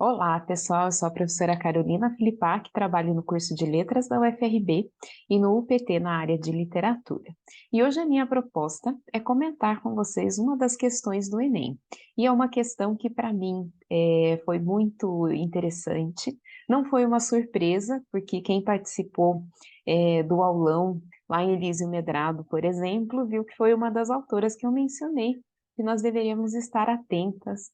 Olá, pessoal. Eu sou a professora Carolina Filipac, trabalho no curso de Letras da UFRB e no UPT na área de Literatura. E hoje a minha proposta é comentar com vocês uma das questões do Enem. E é uma questão que, para mim, foi muito interessante. Não foi uma surpresa, porque quem participou, do aulão lá em Elísio Medrado, por exemplo, viu que foi uma das autoras que eu mencionei, que nós deveríamos estar atentos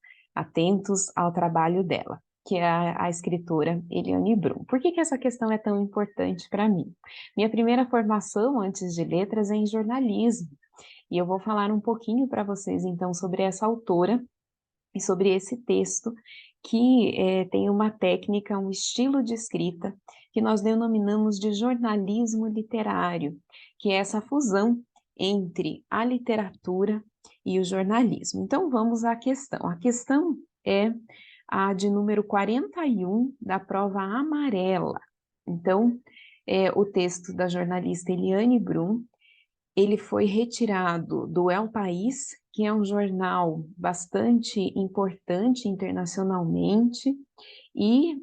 ao trabalho dela, que é a escritora Eliane Brum. Por que essa questão é tão importante para mim? Minha primeira formação antes de letras é em jornalismo, e eu vou falar um pouquinho para vocês então sobre essa autora e sobre esse texto que tem uma técnica, um estilo de escrita que nós denominamos de jornalismo literário, que é essa fusão entre a literatura e o jornalismo. Então vamos à questão. A questão é a de número 41 da prova amarela. Então, o texto da jornalista Eliane Brum, ele foi retirado do El País, que é um jornal bastante importante internacionalmente, e,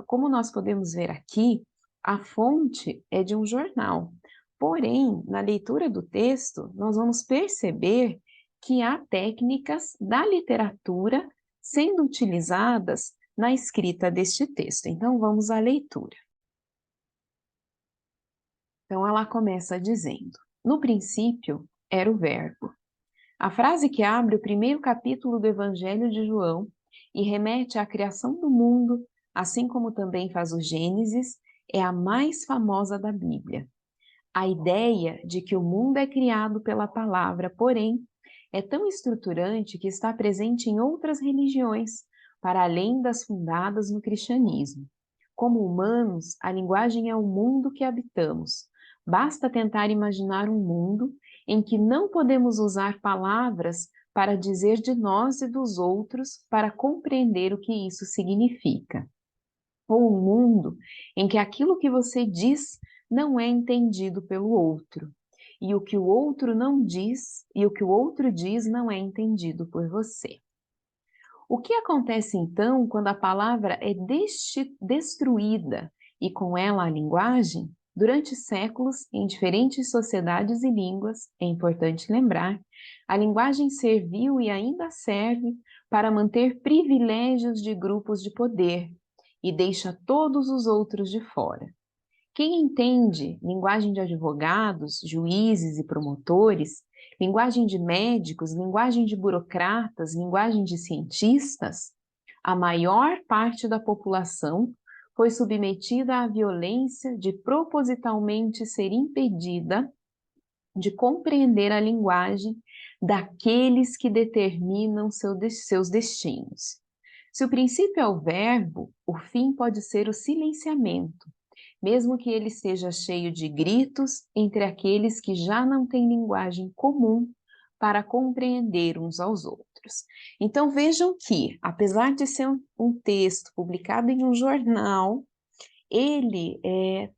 como nós podemos ver aqui, a fonte é de um jornal. Porém, na leitura do texto, nós vamos perceber que há técnicas da literatura sendo utilizadas na escrita deste texto. Então, vamos à leitura. Então, ela começa dizendo: no princípio era o Verbo. A frase que abre o primeiro capítulo do Evangelho de João e remete à criação do mundo, assim como também faz o Gênesis, é a mais famosa da Bíblia. A ideia de que o mundo é criado pela palavra, porém, é tão estruturante que está presente em outras religiões, para além das fundadas no cristianismo. Como humanos, a linguagem é o mundo que habitamos. Basta tentar imaginar um mundo em que não podemos usar palavras para dizer de nós e dos outros para compreender o que isso significa. Ou um mundo em que aquilo que você diz não é entendido pelo outro, e o que o outro não diz, e o que o outro diz não é entendido por você. O que acontece então quando a palavra é destruída e com ela a linguagem? Durante séculos, em diferentes sociedades e línguas, é importante lembrar, a linguagem serviu e ainda serve para manter privilégios de grupos de poder e deixa todos os outros de fora. Quem entende linguagem de advogados, juízes e promotores, linguagem de médicos, linguagem de burocratas, linguagem de cientistas, a maior parte da população foi submetida à violência de propositalmente ser impedida de compreender a linguagem daqueles que determinam seus destinos. Se o princípio é o verbo, o fim pode ser o silenciamento, mesmo que ele seja cheio de gritos entre aqueles que já não têm linguagem comum para compreender uns aos outros. Então vejam que, apesar de ser um texto publicado em um jornal, ele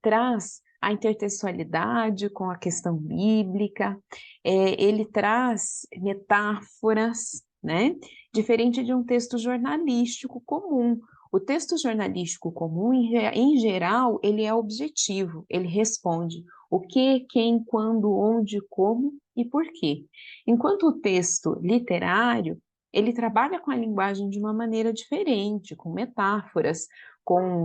traz a intertextualidade com a questão bíblica, ele traz metáforas, né? Diferente de um texto jornalístico comum. O texto jornalístico comum, em geral, ele é objetivo, ele responde o que, quem, quando, onde, como e por quê. Enquanto o texto literário, ele trabalha com a linguagem de uma maneira diferente, com metáforas, com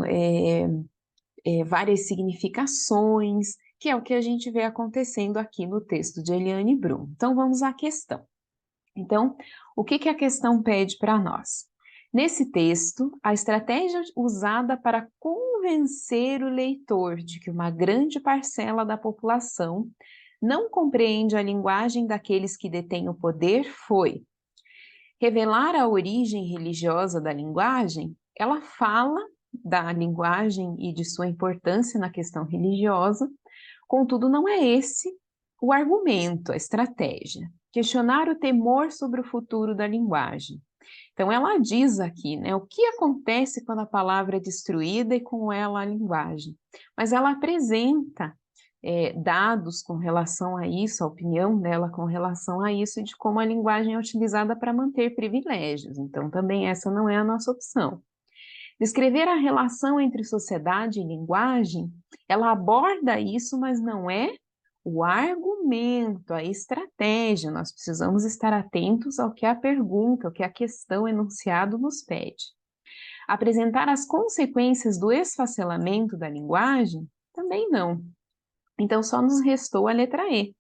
várias significações, que é o que a gente vê acontecendo aqui no texto de Eliane Brum. Então, vamos à questão. Então, o que a questão pede para nós? Nesse texto, a estratégia usada para convencer o leitor de que uma grande parcela da população não compreende a linguagem daqueles que detêm o poder foi revelar a origem religiosa da linguagem. Ela fala da linguagem e de sua importância na questão religiosa, contudo, não é esse o argumento, a estratégia. Questionar o temor sobre o futuro da linguagem. Então, ela diz aqui, né, o que acontece quando a palavra é destruída e com ela a linguagem. Mas ela apresenta dados com relação a isso, a opinião dela com relação a isso, e de como a linguagem é utilizada para manter privilégios. Então, também essa não é a nossa opção. Descrever a relação entre sociedade e linguagem, ela aborda isso, mas não é o argumento, a estratégia. Nós precisamos estar atentos ao que a pergunta, ao que a questão enunciado nos pede. Apresentar as consequências do esfacelamento da linguagem? Também não. Então, só nos restou a letra E.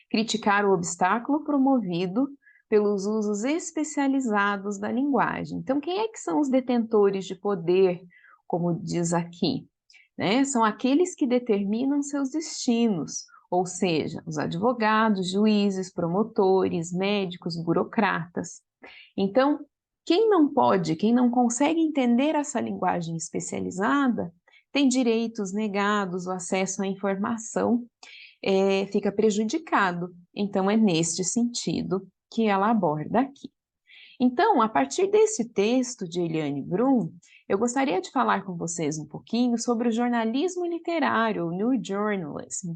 Criticar o obstáculo promovido pelos usos especializados da linguagem. Então, quem é que são os detentores de poder, como diz aqui? Né? São aqueles que determinam seus destinos, ou seja, os advogados, juízes, promotores, médicos, burocratas. Então, quem não pode, quem não consegue entender essa linguagem especializada, tem direitos negados, o acesso à informação fica prejudicado. Então, é neste sentido que ela aborda aqui. Então, a partir desse texto de Eliane Brum, eu gostaria de falar com vocês um pouquinho sobre o jornalismo literário, o New Journalism,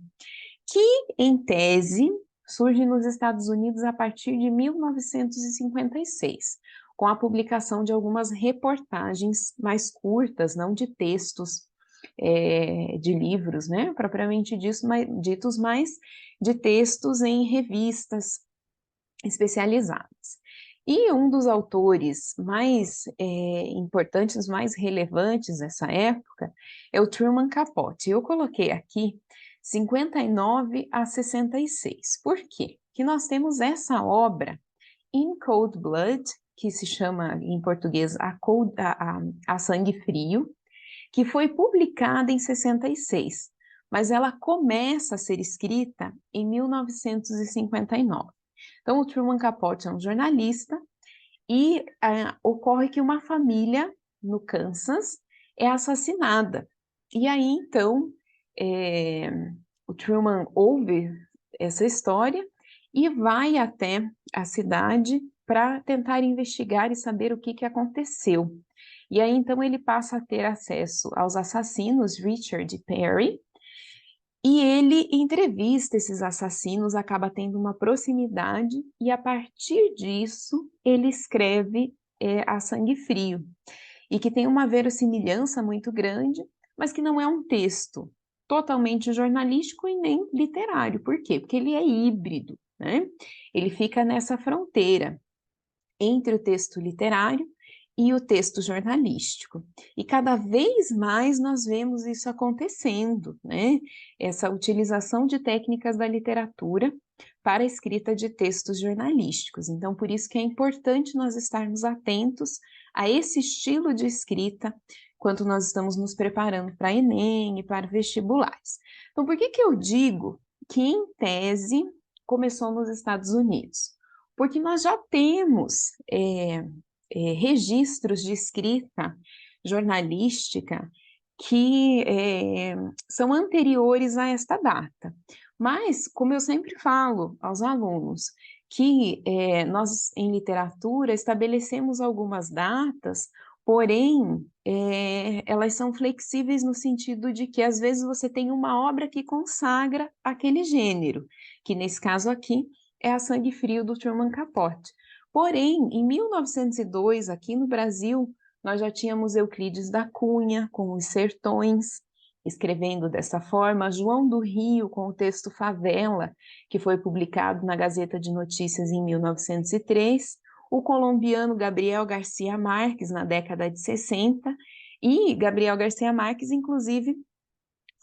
que, em tese, surge nos Estados Unidos a partir de 1956, com a publicação de algumas reportagens mais curtas, não de textos de livros, né, propriamente ditos, mas de textos em revistas especializadas. E um dos autores mais importantes, mais relevantes dessa época é o Truman Capote. Eu coloquei aqui 59 a 66. Por quê? Porque nós temos essa obra In Cold Blood, que se chama em português A Sangue Frio, que foi publicada em 66, mas ela começa a ser escrita em 1959. Então, o Truman Capote é um jornalista e ocorre que uma família no Kansas é assassinada. E aí, então, o Truman ouve essa história e vai até a cidade para tentar investigar e saber o que aconteceu. E aí, então, ele passa a ter acesso aos assassinos Richard Perry, e ele entrevista esses assassinos, acaba tendo uma proximidade, e a partir disso, ele escreve A Sangue Frio, e que tem uma verossimilhança muito grande, mas que não é um texto totalmente jornalístico e nem literário. Por quê? Porque ele é híbrido, né? Ele fica nessa fronteira entre o texto literário e o texto jornalístico. E cada vez mais nós vemos isso acontecendo, né? Essa utilização de técnicas da literatura para a escrita de textos jornalísticos. Então, por isso que é importante nós estarmos atentos a esse estilo de escrita quando nós estamos nos preparando para Enem e para vestibulares. Então, por que eu digo que, em tese, começou nos Estados Unidos? Porque nós já temos registros de escrita jornalística que são anteriores a esta data. Mas, como eu sempre falo aos alunos, que nós, em literatura, estabelecemos algumas datas, porém, elas são flexíveis no sentido de que, às vezes, você tem uma obra que consagra aquele gênero, que, nesse caso aqui, é A Sangue Frio, do Truman Capote. Porém, em 1902, aqui no Brasil, nós já tínhamos Euclides da Cunha, com Os Sertões, escrevendo dessa forma, João do Rio, com o texto Favela, que foi publicado na Gazeta de Notícias em 1903, o colombiano Gabriel Garcia Marques, na década de 60, e Gabriel Garcia Marques, inclusive,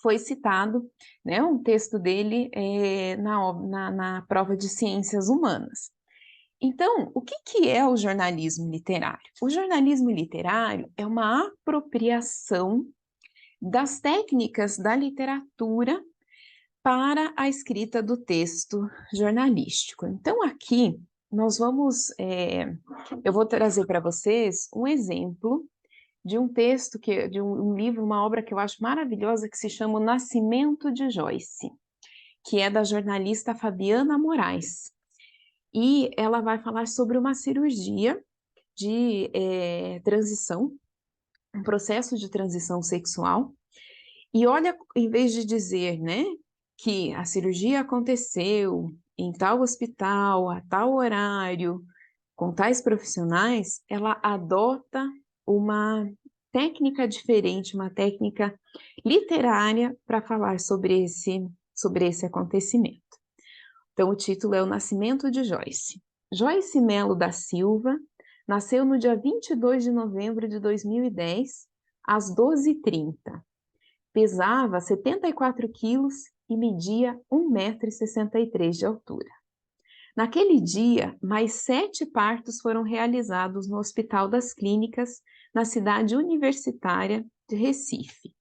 foi citado, né, um texto dele na prova de Ciências Humanas. Então, o que é o jornalismo literário? O jornalismo literário é uma apropriação das técnicas da literatura para a escrita do texto jornalístico. Então, aqui nós vamos, eu vou trazer para vocês um exemplo de um texto, de um livro, uma obra que eu acho maravilhosa, que se chama O Nascimento de Joyce, que é da jornalista Fabiana Moraes. E ela vai falar sobre uma cirurgia de transição, um processo de transição sexual. E olha, em vez de dizer, né, que a cirurgia aconteceu em tal hospital, a tal horário, com tais profissionais, ela adota uma técnica diferente, uma técnica literária para falar sobre esse acontecimento. Então, o título é O Nascimento de Joyce. Joyce Melo da Silva nasceu no dia 22 de novembro de 2010, às 12h30. Pesava 74 quilos e media 1,63 m de altura. Naquele dia, mais 7 partos foram realizados no Hospital das Clínicas, na cidade universitária de Recife.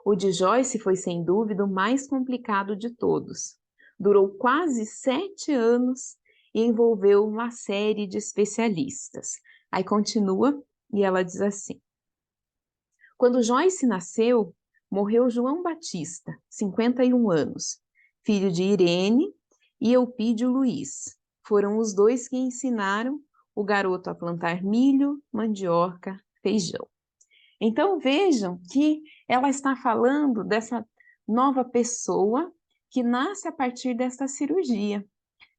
O de Joyce foi, sem dúvida, o mais complicado de todos. Durou quase 7 anos e envolveu uma série de especialistas. Aí continua e ela diz assim: quando Joyce nasceu, morreu João Batista, 51 anos, filho de Irene e Eupídio Luiz. Foram os dois que ensinaram o garoto a plantar milho, mandioca, feijão. Então vejam que ela está falando dessa nova pessoa que nasce a partir dessa cirurgia,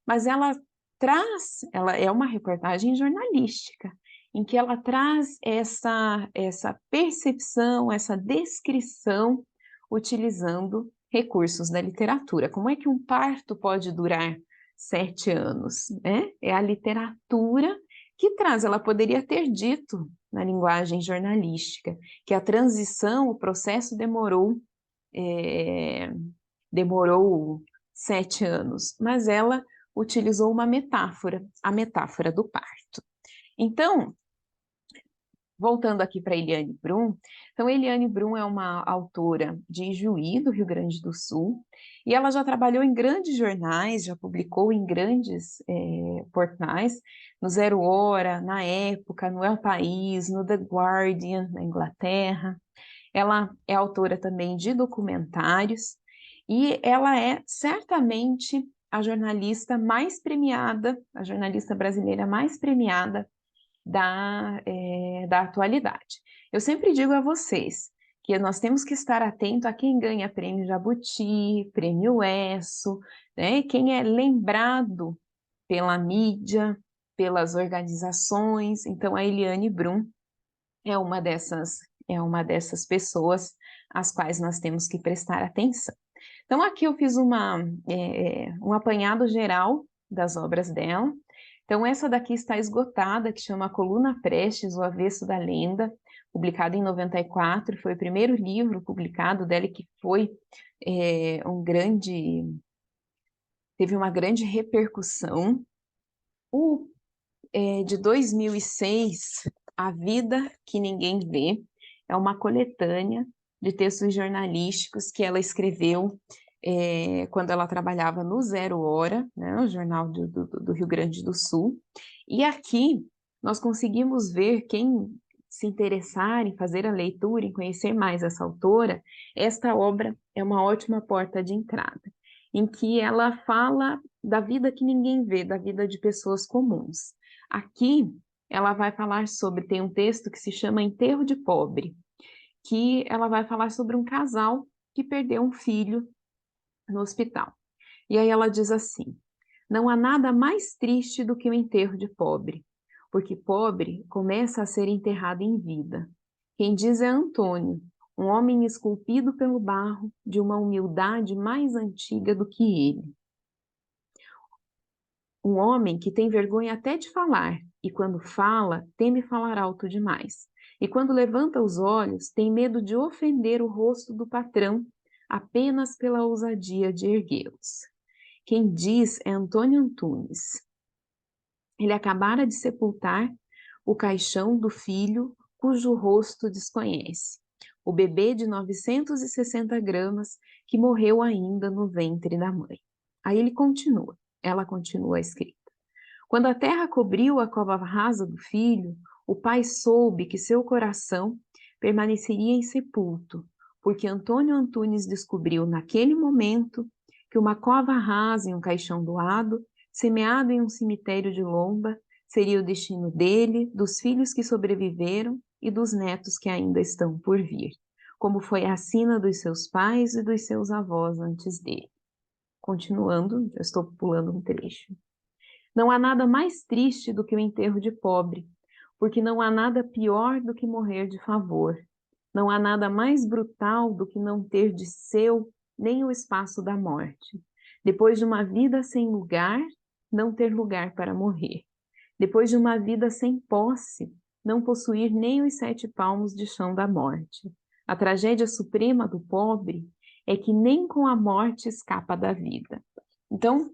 mas ela é uma reportagem jornalística, em que ela traz essa percepção, essa descrição, utilizando recursos da literatura. Como é que um parto pode durar 7 anos, né? É a literatura que traz. Ela poderia ter dito, na linguagem jornalística, que a transição, o processo demorou 7 anos, mas ela utilizou uma metáfora, a metáfora do parto. Então, voltando aqui para Eliane Brum, então Eliane Brum é uma autora de Ijuí, do Rio Grande do Sul, e ela já trabalhou em grandes jornais, já publicou em grandes portais, no Zero Hora, na Época, no El País, no The Guardian, na Inglaterra. Ela é autora também de documentários, e ela é certamente a jornalista mais premiada, a jornalista brasileira mais premiada da atualidade. Eu sempre digo a vocês que nós temos que estar atento a quem ganha prêmio Jabuti, prêmio ESSO, né? Quem é lembrado pela mídia, pelas organizações. Então, a Eliane Brum é uma dessas pessoas às quais nós temos que prestar atenção. Então, aqui eu fiz um apanhado geral das obras dela. Então, essa daqui está esgotada, que chama Coluna Prestes, O Avesso da Lenda, publicado em 94, foi o primeiro livro publicado dela que foi teve uma grande repercussão. O de 2006, A Vida que Ninguém Vê, é uma coletânea de textos jornalísticos que ela escreveu quando ela trabalhava no Zero Hora, né, o jornal do Rio Grande do Sul. E aqui nós conseguimos ver, quem se interessar em fazer a leitura, em conhecer mais essa autora, esta obra é uma ótima porta de entrada, em que ela fala da vida que ninguém vê, da vida de pessoas comuns. Aqui ela vai falar tem um texto que se chama Enterro de Pobre, que ela vai falar sobre um casal que perdeu um filho no hospital. E aí ela diz assim: não há nada mais triste do que o enterro de pobre, porque pobre começa a ser enterrado em vida. Quem diz é Antônio, um homem esculpido pelo barro, de uma humildade mais antiga do que ele. Um homem que tem vergonha até de falar, e quando fala, teme falar alto demais. E quando levanta os olhos, tem medo de ofender o rosto do patrão, apenas pela ousadia de erguê-los. Quem diz é Antônio Antunes. Ele acabara de sepultar o caixão do filho cujo rosto desconhece, o bebê de 960 gramas que morreu ainda no ventre da mãe. Aí ela continua a escrita. Quando a terra cobriu a cova rasa do filho, o pai soube que seu coração permaneceria insepulto, porque Antônio Antunes descobriu naquele momento que uma cova rasa e um caixão doado, semeado em um cemitério de lomba, seria o destino dele, dos filhos que sobreviveram e dos netos que ainda estão por vir, como foi a sina dos seus pais e dos seus avós antes dele. Continuando, eu estou pulando um trecho. Não há nada mais triste do que o enterro de pobre, porque não há nada pior do que morrer de favor. Não há nada mais brutal do que não ter de seu nem o espaço da morte. Depois de uma vida sem lugar, não ter lugar para morrer. Depois de uma vida sem posse, não possuir nem os 7 palmos de chão da morte. A tragédia suprema do pobre é que nem com a morte escapa da vida. Então,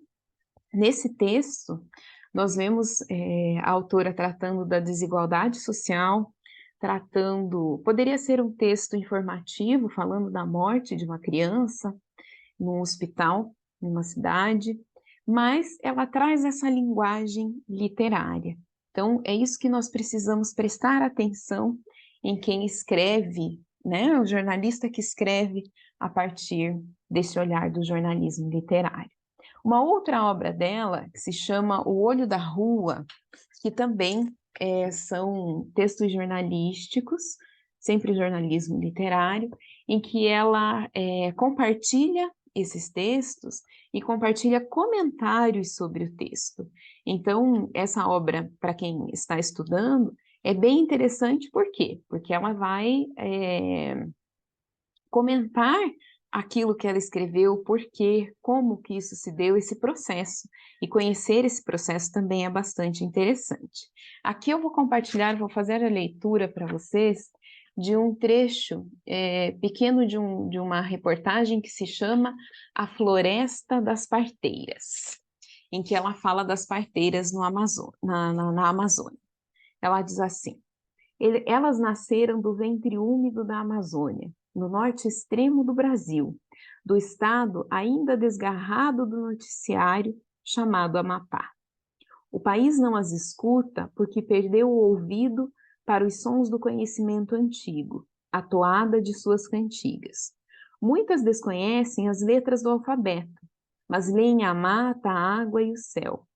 nesse texto, nós vemos a autora tratando da desigualdade social, poderia ser um texto informativo, falando da morte de uma criança num hospital, numa cidade, mas ela traz essa linguagem literária. Então, é isso que nós precisamos prestar atenção em quem escreve, né? O jornalista que escreve a partir desse olhar do jornalismo literário. Uma outra obra dela, que se chama O Olho da Rua, que também são textos jornalísticos, sempre jornalismo literário, em que ela compartilha esses textos e compartilha comentários sobre o texto. Então, essa obra, para quem está estudando, é bem interessante, por quê? Porque ela vai comentar aquilo que ela escreveu, por quê, como que isso se deu, esse processo. E conhecer esse processo também é bastante interessante. Aqui eu vou compartilhar, vou fazer a leitura para vocês de um trecho pequeno de uma reportagem que se chama A Floresta das Parteiras, em que ela fala das parteiras no na Amazônia. Ela diz assim: elas nasceram do ventre úmido da Amazônia, no norte extremo do Brasil, do estado ainda desgarrado do noticiário chamado Amapá. O país não as escuta porque perdeu o ouvido para os sons do conhecimento antigo, a toada de suas cantigas. Muitas desconhecem as letras do alfabeto, mas leem a mata, a água e o céu.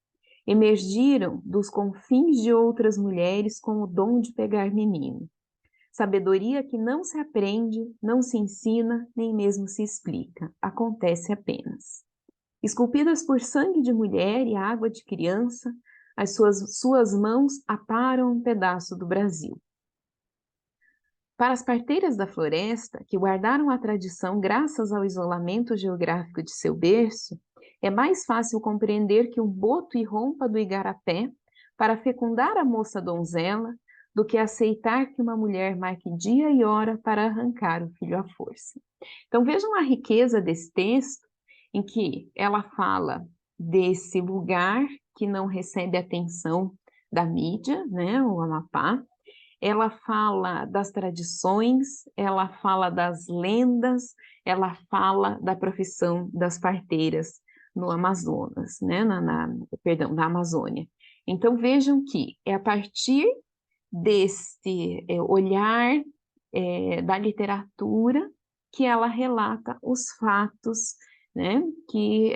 Emergiram dos confins de outras mulheres com o dom de pegar menino. Sabedoria que não se aprende, não se ensina, nem mesmo se explica, acontece apenas. Esculpidas por sangue de mulher e água de criança, as suas mãos aparam um pedaço do Brasil. Para as parteiras da floresta, que guardaram a tradição graças ao isolamento geográfico de seu berço, é mais fácil compreender que um boto irrompa do igarapé para fecundar a moça donzela do que aceitar que uma mulher marque dia e hora para arrancar o filho à força. Então vejam a riqueza desse texto, em que ela fala desse lugar que não recebe atenção da mídia, né, o Amapá. Ela fala das tradições, ela fala das lendas, ela fala da profissão das parteiras no Amazonas, né, perdão, na Amazônia. Então vejam que é a partir desse olhar da literatura que ela relata os fatos, né, que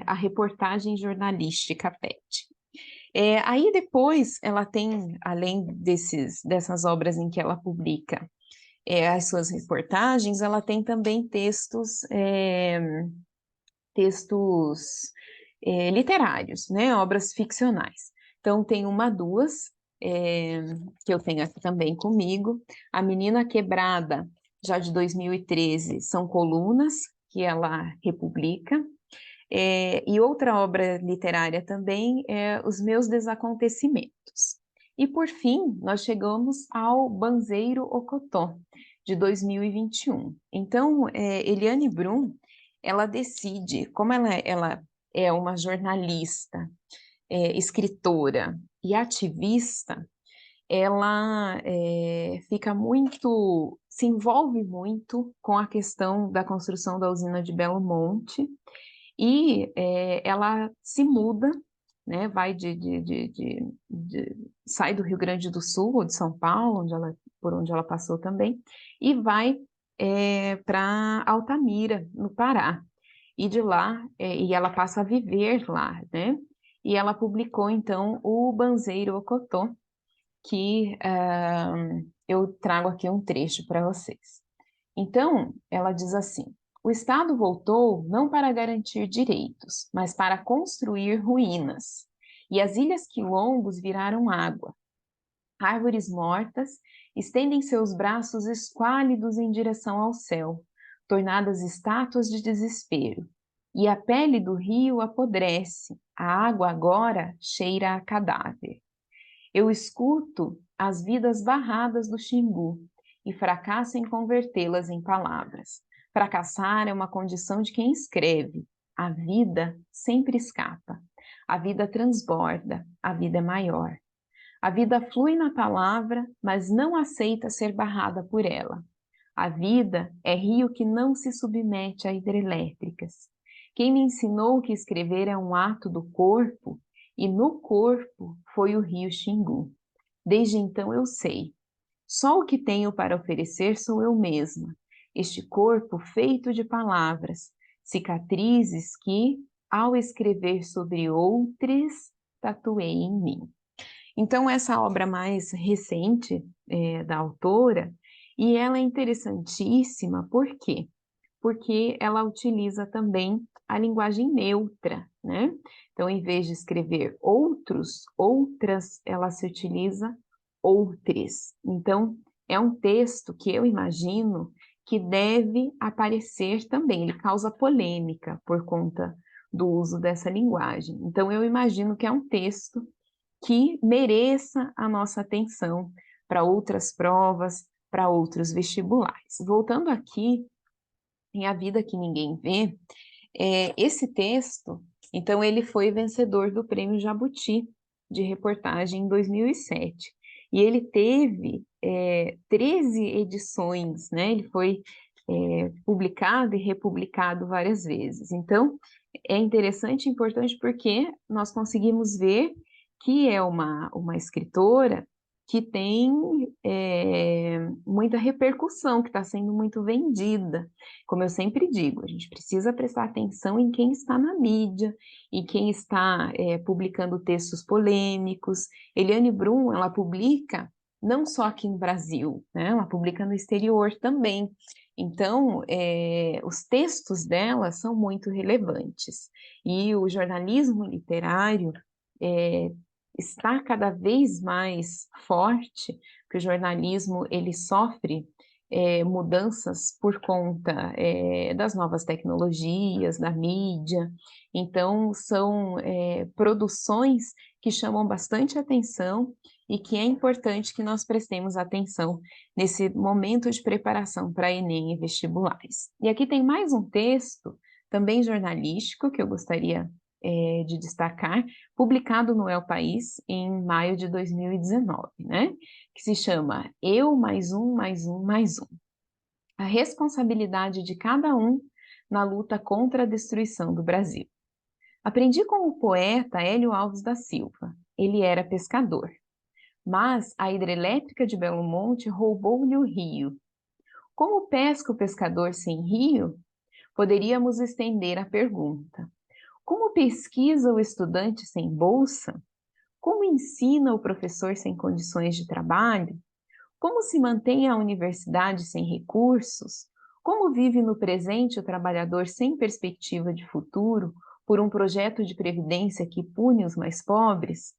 a reportagem jornalística pede. Aí depois ela tem, além dessas obras em que ela publica as suas reportagens, ela tem também textos literários, né, obras ficcionais. Então tem duas, que eu tenho aqui também comigo. A Menina Quebrada, já de 2013, são colunas que ela republica. E outra obra literária também é Os Meus Desacontecimentos. E, por fim, nós chegamos ao Banzeiro Ocotó, de 2021. Então, Eliane Brum, ela decide, como ela é uma jornalista, escritora e ativista, ela se envolve muito com a questão da construção da usina de Belo Monte, e ela se muda, né, sai do Rio Grande do Sul, ou de São Paulo, por onde ela passou também, e vai para Altamira, no Pará. E de lá, e ela passa a viver lá, né? E ela publicou, então, o Banzeiro Ocotó, que eu trago aqui um trecho para vocês. Então, ela diz assim: o Estado voltou não para garantir direitos, mas para construir ruínas. E as ilhas quilombos viraram água. Árvores mortas estendem seus braços esquálidos em direção ao céu, tornadas estátuas de desespero. E a pele do rio apodrece, a água agora cheira a cadáver. Eu escuto as vidas barradas do Xingu e fracasso em convertê-las em palavras. Fracassar é uma condição de quem escreve. A vida sempre escapa. A vida transborda, a vida é maior. A vida flui na palavra, mas não aceita ser barrada por ela. A vida é rio que não se submete a hidrelétricas. Quem me ensinou que escrever é um ato do corpo, e no corpo foi o rio Xingu. Desde então eu sei. Só o que tenho para oferecer sou eu mesma, este corpo feito de palavras, cicatrizes que, ao escrever sobre outras, tatuei em mim. Então, essa obra mais recente da autora, e ela é interessantíssima, por quê? Porque ela utiliza também a linguagem neutra, né? Então, em vez de escrever outros, outras, ela se utiliza outres. Então, é um texto que eu imagino que deve aparecer também, ele causa polêmica por conta do uso dessa linguagem. Então, eu imagino que é um texto que mereça a nossa atenção para outras provas, para outros vestibulares. Voltando aqui em A Vida que Ninguém Vê, esse texto, então, ele foi vencedor do Prêmio Jabuti de reportagem em 2007. E ele teve 13 edições, né? Ele foi publicado e republicado várias vezes. Então, é interessante e importante porque nós conseguimos ver que é uma escritora que tem muita repercussão, que está sendo muito vendida. Como eu sempre digo, a gente precisa prestar atenção em quem está na mídia, e quem está publicando textos polêmicos. Eliane Brum, ela publica não só aqui no Brasil, né? Ela publica no exterior também. Então, os textos dela são muito relevantes. E o jornalismo literário está cada vez mais forte, porque o jornalismo ele sofre mudanças por conta das novas tecnologias, da mídia. Então, são produções que chamam bastante atenção e que é importante que nós prestemos atenção nesse momento de preparação para Enem e vestibulares. E aqui tem mais um texto, também jornalístico, que eu gostaria de destacar, publicado no El País em maio de 2019, né? Que se chama Eu mais um, mais um, mais um. A responsabilidade de cada um na luta contra a destruição do Brasil. Aprendi com o poeta Hélio Alves da Silva. Ele era pescador. Mas a hidrelétrica de Belo Monte roubou-lhe o rio. Como pesca o pescador sem rio? Poderíamos estender a pergunta. Como pesquisa o estudante sem bolsa? Como ensina o professor sem condições de trabalho? Como se mantém a universidade sem recursos? Como vive no presente o trabalhador sem perspectiva de futuro por um projeto de previdência que pune os mais pobres?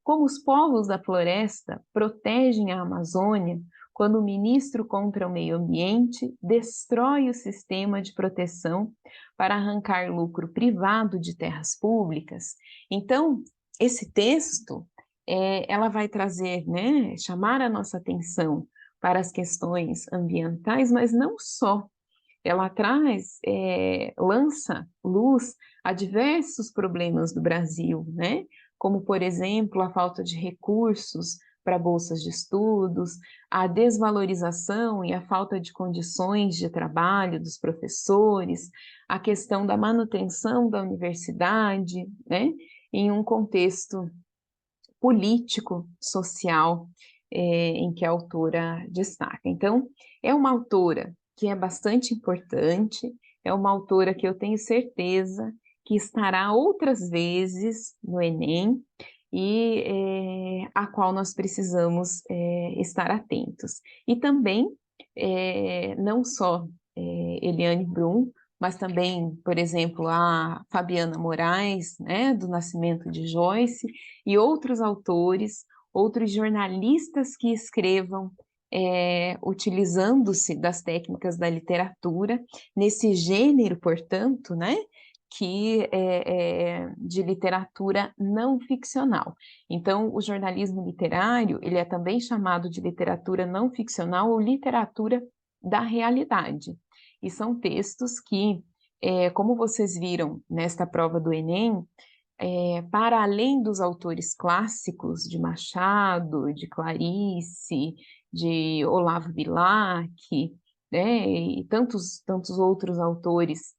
Como os povos da floresta protegem a Amazônia quando o ministro contra o meio ambiente destrói o sistema de proteção para arrancar lucro privado de terras públicas? Então, esse texto, ela vai trazer, né, chamar a nossa atenção para as questões ambientais, mas não só. Ela traz, lança luz a diversos problemas do Brasil, né? Como, por exemplo, a falta de recursos para bolsas de estudos, a desvalorização e a falta de condições de trabalho dos professores, a questão da manutenção da universidade, né? Em um contexto político, social, em que a autora destaca. Então, é uma autora que é bastante importante, é uma autora que eu tenho certeza que estará outras vezes no Enem e a qual nós precisamos estar atentos. E também, não só Eliane Brum, mas também, por exemplo, a Fabiana Moraes, né, do Nascimento de Joyce, e outros autores, outros jornalistas que escrevam utilizando-se das técnicas da literatura, nesse gênero, portanto, né, que é de literatura não ficcional. Então, o jornalismo literário, ele é também chamado de literatura não ficcional ou literatura da realidade. E são textos que, como vocês viram nesta prova do Enem, para além dos autores clássicos de Machado, de Clarice, de Olavo Bilac, né, e tantos outros autores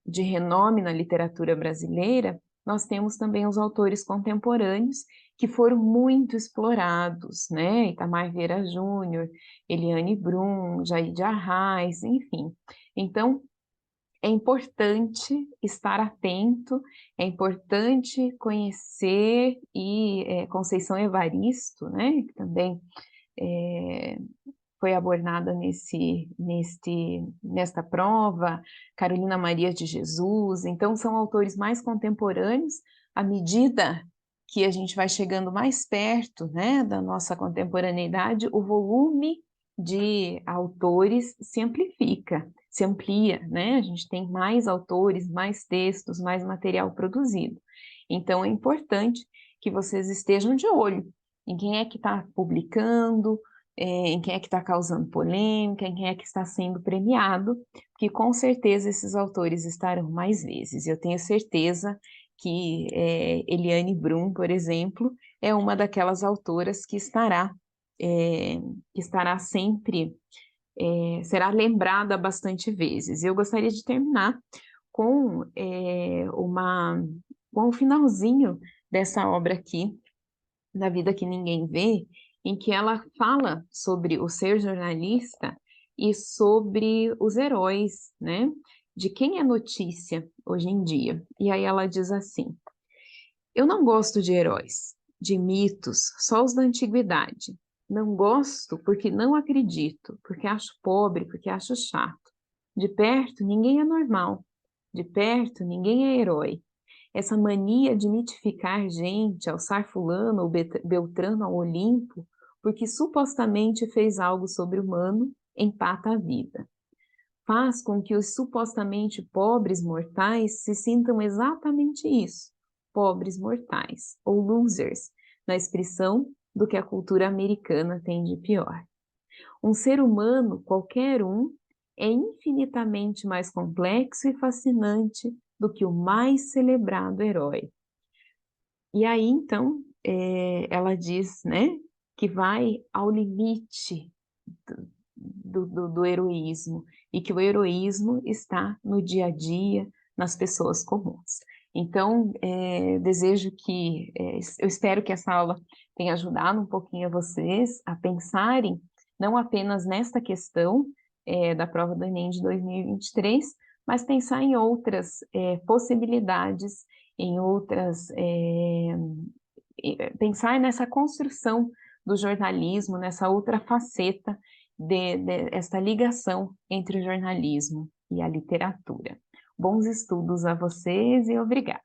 de renome na literatura brasileira, nós temos também os autores contemporâneos que foram muito explorados, né? Itamar Vieira Júnior, Eliane Brum, Jair de Arraes, enfim. Então, é importante estar atento, é importante conhecer Conceição Evaristo, né, que também foi abordada nesta prova, Carolina Maria de Jesus. Então, são autores mais contemporâneos. À medida que a gente vai chegando mais perto, né, da nossa contemporaneidade, o volume de autores se amplifica, se amplia, né? A gente tem mais autores, mais textos, mais material produzido. Então, é importante que vocês estejam de olho em quem é que está publicando, em quem é que está causando polêmica, em quem é que está sendo premiado, porque com certeza esses autores estarão mais vezes. Eu tenho certeza que Eliane Brum, por exemplo, é uma daquelas autoras que estará sempre, será lembrada bastante vezes. Eu gostaria de terminar com com o finalzinho dessa obra aqui, Da Vida que Ninguém Vê, em que ela fala sobre o ser jornalista e sobre os heróis, né? De quem é notícia hoje em dia. E aí ela diz assim: eu não gosto de heróis, de mitos, só os da antiguidade. Não gosto porque não acredito, porque acho pobre, porque acho chato. De perto, ninguém é normal. De perto, ninguém é herói. Essa mania de mitificar gente, alçar fulano ou Beltrano ao Olimpo, porque supostamente fez algo sobre-humano, empata a vida. Faz com que os supostamente pobres mortais se sintam exatamente isso, pobres mortais, ou losers, na expressão do que a cultura americana tem de pior. Um ser humano, qualquer um, é infinitamente mais complexo e fascinante do que o mais celebrado herói. E aí, então, ela diz, né, que vai ao limite do heroísmo, e que o heroísmo está no dia a dia, nas pessoas comuns. Então, eu espero que essa aula tenha ajudado um pouquinho a vocês a pensarem, não apenas nesta questão da prova do Enem de 2023, mas pensar em outras possibilidades, em outras, pensar nessa construção do jornalismo, nessa outra faceta esta ligação entre o jornalismo e a literatura. Bons estudos a vocês e obrigada.